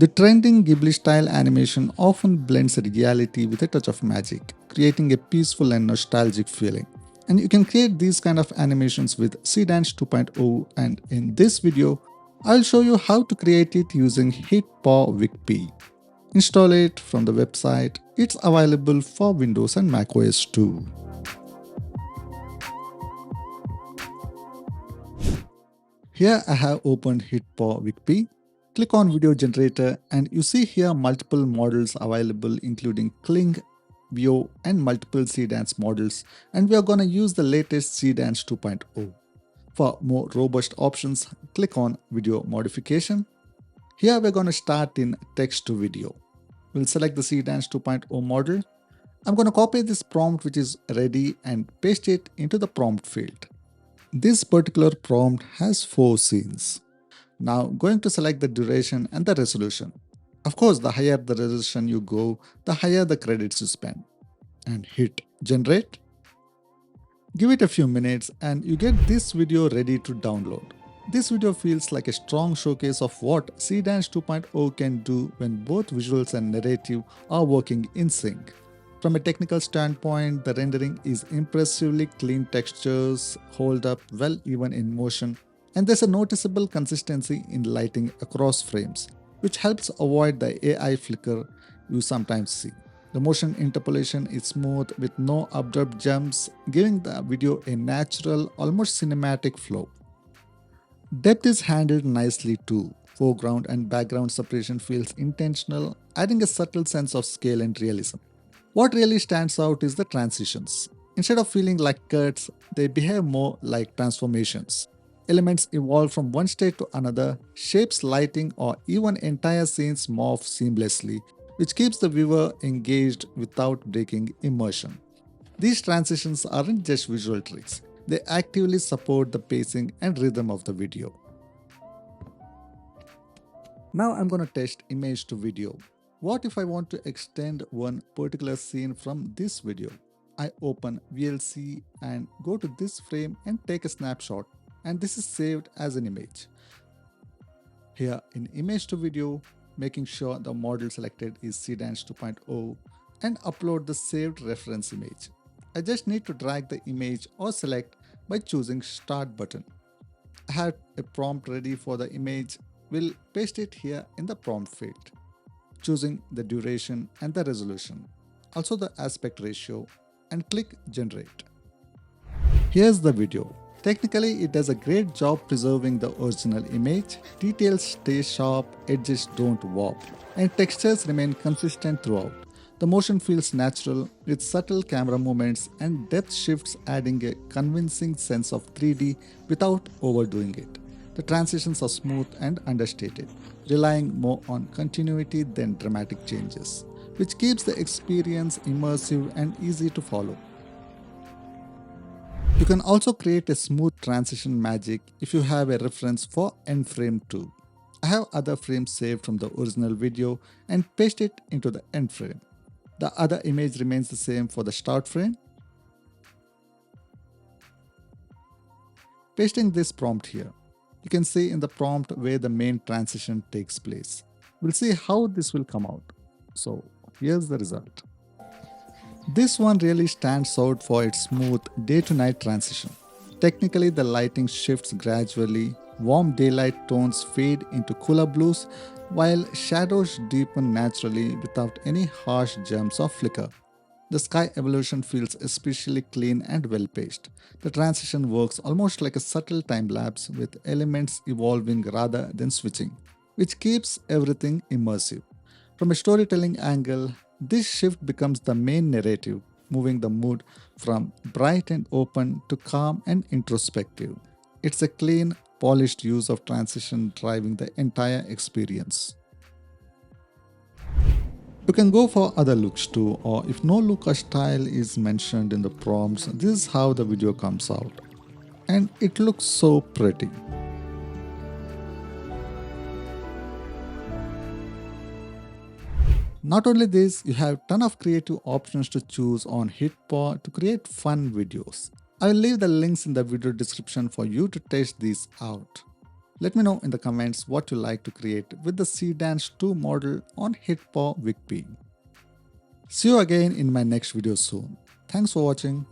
The trending Ghibli-style animation often blends reality with a touch of magic, creating a peaceful and nostalgic feeling. And you can create these kind of animations with SEEDANCE 2.0, and in this video, I'll show you how to create it using HitPaw VikPea. Install it from the website. It's available for Windows and macOS too. Here I have opened HitPaw VikPea. Click on video generator and you see here multiple models available including Kling, Vio and multiple SEEDANCE models, and we are going to use the latest SEEDANCE 2.0. For more robust options, click on video modification. Here we're going to start in text to video. We'll select the SEEDANCE 2.0 model. I'm going to copy this prompt which is ready and paste it into the prompt field. This particular prompt has 4 scenes. Now going to select the duration and the resolution. Of course, the higher the resolution you go, the higher the credits you spend. And hit generate. Give it a few minutes and you get this video ready to download. This video feels like a strong showcase of what SEEDANCE 2.0 can do when both visuals and narrative are working in sync. From a technical standpoint, the rendering is impressively clean, textures hold up well even in motion, and there's a noticeable consistency in lighting across frames, which helps avoid the AI flicker you sometimes see. The motion interpolation is smooth with no abrupt jumps, giving the video a natural, almost cinematic flow. Depth is handled nicely too. Foreground and background separation feels intentional, adding a subtle sense of scale and realism. What really stands out is the transitions. Instead of feeling like cuts, they behave more like transformations. Elements evolve from one state to another, shapes, lighting, or even entire scenes morph seamlessly, which keeps the viewer engaged without breaking immersion. These transitions aren't just visual tricks, they actively support the pacing and rhythm of the video. Now I'm going to test image to video. What if I want to extend one particular scene from this video? I open VLC and go to this frame and take a snapshot, and this is saved as an image. Here in image to video, making sure the model selected is SEEDANCE 2.0 and upload the saved reference image. I just need to drag the image or select by choosing Start button. I have a prompt ready for the image. We'll paste it here in the prompt field, choosing the duration and the resolution, also the aspect ratio, and click generate. Here's the video. Technically, it does a great job preserving the original image. Details stay sharp, edges don't warp, and textures remain consistent throughout. The motion feels natural with subtle camera movements and depth shifts, adding a convincing sense of 3D without overdoing it. The transitions are smooth and understated, relying more on continuity than dramatic changes, which keeps the experience immersive and easy to follow. You can also create a smooth transition magic if you have a reference for end frame too. I have other frames saved from the original video and paste it into the end frame. The other image remains the same for the start frame. Pasting this prompt here. You can see in the prompt where the main transition takes place. We'll see how this will come out. So here's the result. This one really stands out for its smooth day to night transition. Technically, the lighting shifts gradually, warm daylight tones fade into cooler blues, while shadows deepen naturally without any harsh jumps or flicker. The sky evolution feels especially clean and well paced. The transition works almost like a subtle time lapse with elements evolving rather than switching, which keeps everything immersive. From a storytelling angle, this shift becomes the main narrative, moving the mood from bright and open to calm and introspective. It's a clean, polished use of transition driving the entire experience. You can go for other looks too, or if no look or style is mentioned in the prompts, this is how the video comes out. And it looks so pretty. Not only this, you have a ton of creative options to choose on HitPaw to create fun videos. I will leave the links in the video description for you to test these out. Let me know in the comments what you like to create with the SEEDANCE 2 model on HitPaw VikPea. See you again in my next video soon. Thanks for watching.